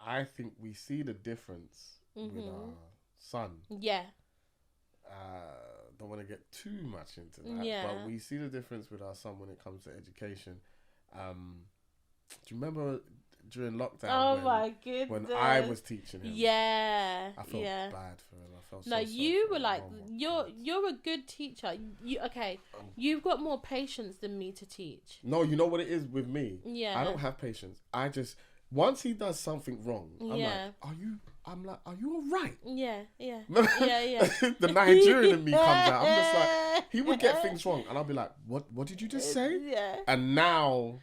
I think we see the difference with our son. Yeah. Don't want to get too much into that, but we see the difference with our son when it comes to education. Do you remember during lockdown? Oh my goodness! When I was teaching him, yeah, I felt bad for him. I felt no. You were like, you're a good teacher. You've got more patience than me to teach. No, you know what it is with me. Yeah, I don't have patience. I just once he does something wrong, I'm like, are you all right? Yeah. The Nigerian in me comes out. I'm just like, he would get things wrong, and I'll be like, what did you just say? Yeah. And now,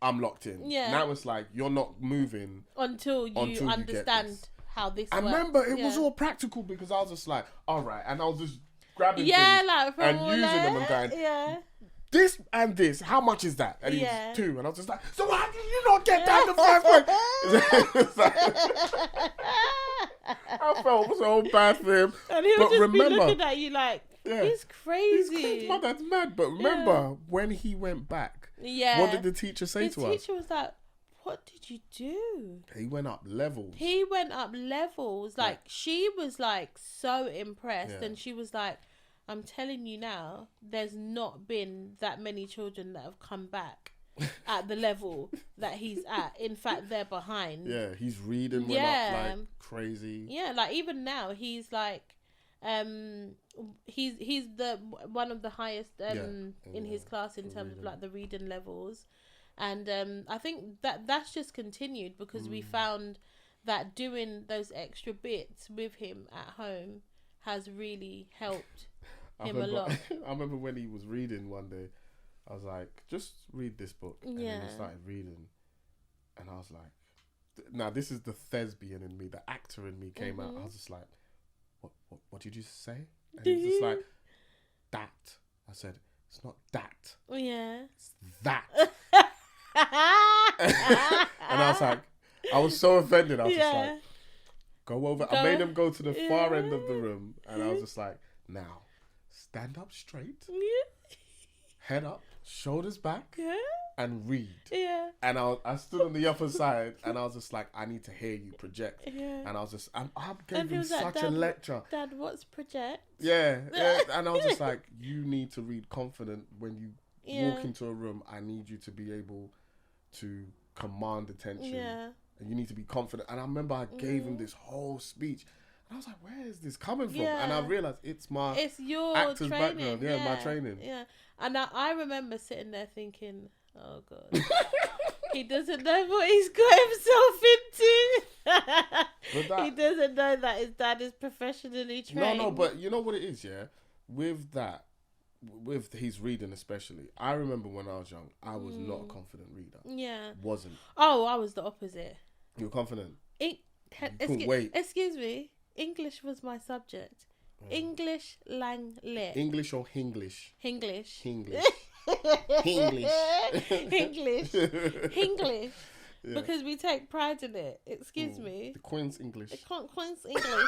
I'm locked in. Yeah. Now it's like you're not moving until you understand how this works. I remember it was all practical because I was just like, all right, and I was just grabbing things like and using them and going, this and this, how much is that? And he was 2, and I was just like, so how did you not get that the first one? I felt so bad for him. And he would just be looking at you like, he's crazy. My dad's mad. But remember, when he went back, what did the teacher say to us? His teacher was like, what did you do? He went up levels. Like, she was like so impressed, and she was like, I'm telling you now, there's not been that many children that have come back at the level that he's at. In fact, they're behind. Yeah, he's reading went up like crazy. Yeah, like even now he's like, he's the one of the highest in his class in terms of like the reading levels, and I think that's just continued because we found that doing those extra bits with him at home has really helped him a lot. I remember when he was reading one day, I was like, just read this book. And then he started reading. And I was like, now this is the thespian in me, the actor in me came out. I was just like, what did you say? And he's just like, that. I said, it's not that. Yeah. It's that. And I was like, I was so offended. I was just like, go over. I made him go to the far end of the room. And I was just like, now, stand up straight, head up, shoulders back, and read. Yeah. And I stood on the upper side, and I was just like, I need to hear you project. Yeah. And I was just, I gave him such a lecture. Dad, what's project? Yeah. And I was just like, you need to read confident when you walk into a room. I need you to be able to command attention. Yeah. And you need to be confident. And I remember I gave him this whole speech. And I was like, where is this coming from? And I realised it's your actor's training. background. My training. Yeah. And I remember sitting there thinking, oh, God. He doesn't know what he's got himself into. He doesn't know that his dad is professionally trained. No, but you know what it is, With that, with his reading especially, I remember when I was young, I was not a confident reader. Yeah. Wasn't. Oh, I was the opposite. You were confident? Wait. Excuse me. English was my subject. English, lit. English or Hinglish? Hinglish. Hinglish. Hinglish. Yeah. Because we take pride in it. Excuse me. The Queen's English. The Queen's English.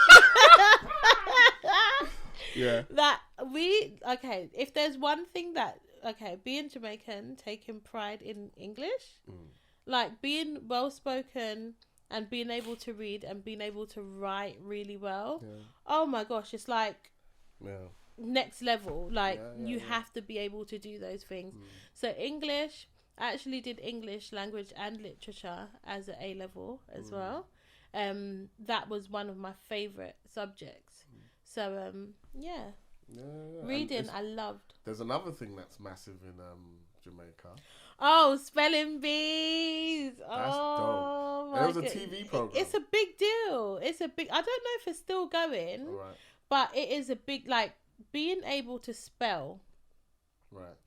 Yeah. If there's one thing that, being Jamaican, taking pride in English, like being well-spoken and being able to read and being able to write really well. Yeah. Oh my gosh, it's like next level. Like you have to be able to do those things. So English, I actually did English language and literature as an A-level as well. That was one of my favourite subjects. So reading I loved. There's another thing that's massive in Jamaica. Oh, spelling bees. That's dope. It was a TV program. It's a big deal. I don't know if it's still going, but it is a big, like, being able to spell. Right.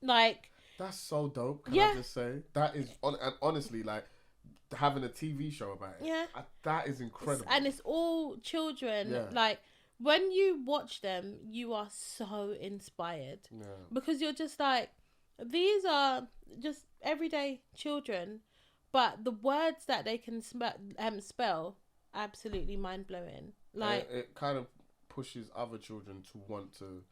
Like. That's so dope. Can I just say? That is, and honestly, like, having a TV show about it. Yeah. That is incredible. And it's all children. Yeah. Like, when you watch them, you are so inspired. Yeah. Because you're just like, these are just everyday children, but the words that they can spell, absolutely mind-blowing. Like, it kind of pushes other children to want to,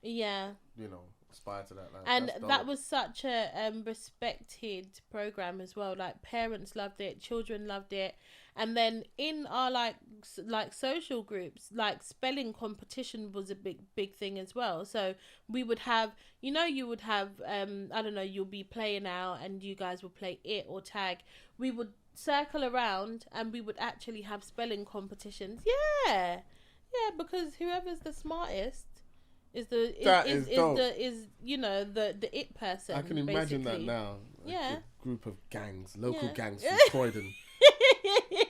aspire to that. Like, and that was such a respected program as well. Like parents loved it, children loved it, and then in our like social groups, like spelling competition was a big thing as well. So we would have, you would have I don't know, you'll be playing out and you guys would play it or tag. We would circle around and we would actually have spelling competitions. Yeah, because whoever's the smartest is the it person. I can imagine basically. that now. Yeah, a group of gangs, local gangs from Croydon.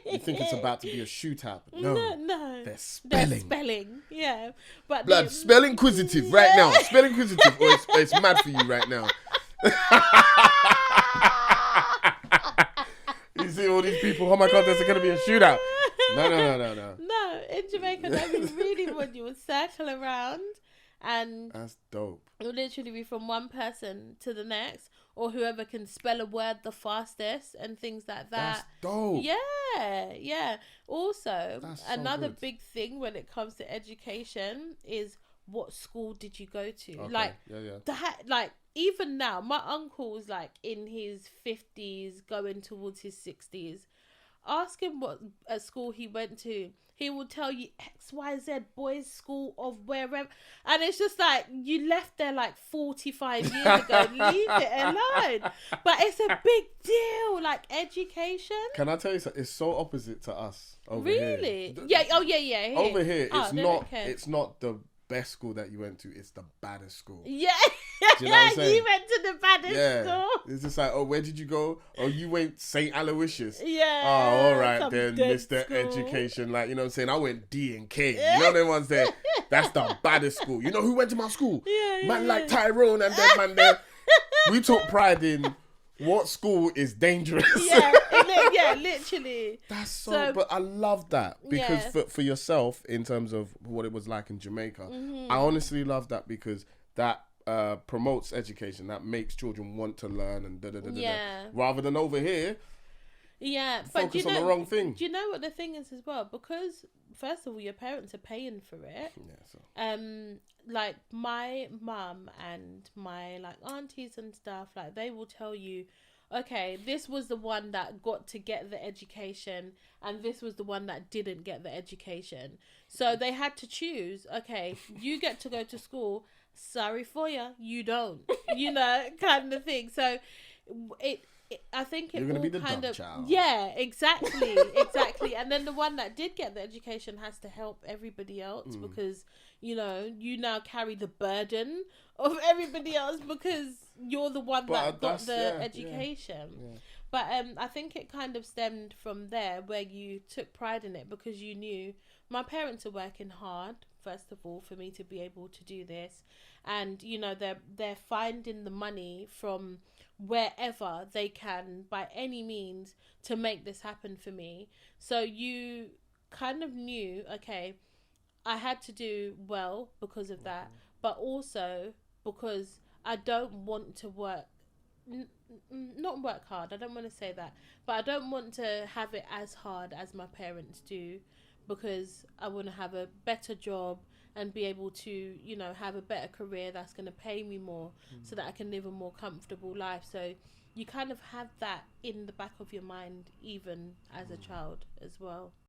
You think it's about to be a shootout? No, they're spelling. Yeah, but blood spell inquisitive right now. Spell inquisitive, or it's mad for you right now. You see all these people. Oh my God, there's going to be a shootout. No. No, in Jamaica, that was really what you would circle around, and that's dope. It would literally be from one person to the next, or whoever can spell a word the fastest and things like that. That's dope. Yeah. Also, that's another big thing when it comes to education is what school did you go to? Okay. Like that, like even now, my uncle's like in his 50s, going towards his 60s. Ask him what school he went to. He will tell you XYZ boys' school of wherever. And it's just like, you left there like 45 years ago. Leave it alone. But it's a big deal, like education. Can I tell you something? It's so opposite to us over really? here. Yeah. Oh, yeah. Here. Over here, it's not the best school that you went to. It's the baddest school. Yeah. Do you know what I'm saying? You went to the baddest school. It's just like, oh, where did you go? Oh, you went St. Aloysius. Yeah. Oh, all right then, Mr. School. Education. Like, you know what I'm saying? I went D and K. You know them ones there? That's the baddest school. You know who went to my school? Man like Tyrone and them man there. We took pride in what school is dangerous. Yeah, literally. That's so, but I love that because for yourself, in terms of what it was like in Jamaica, I honestly love that because that promotes education, that makes children want to learn and rather than over here focus on the wrong thing. Do you know what the thing is as well? Because first of all, your parents are paying for it. Like my mum and my like aunties and stuff, like they will tell you, okay, this was the one that got to get the education and this was the one that didn't get the education. So they had to choose, okay, you get to go to school, sorry for you don't, kind of thing. So I think it all kind of child. Yeah, exactly. And then the one that did get the education has to help everybody else because you now carry the burden of everybody else because you're the one that got the education. Yeah. But I think it kind of stemmed from there where you took pride in it because you knew my parents are working hard, first of all, for me to be able to do this. And, they're finding the money from wherever they can by any means to make this happen for me. So you kind of knew, okay, I had to do well because of that, but also because I don't want to work, not work hard, I don't want to say that, but I don't want to have it as hard as my parents do because I want to have a better job and be able to, have a better career that's going to pay me more so that I can live a more comfortable life. So you kind of have that in the back of your mind even as a child as well.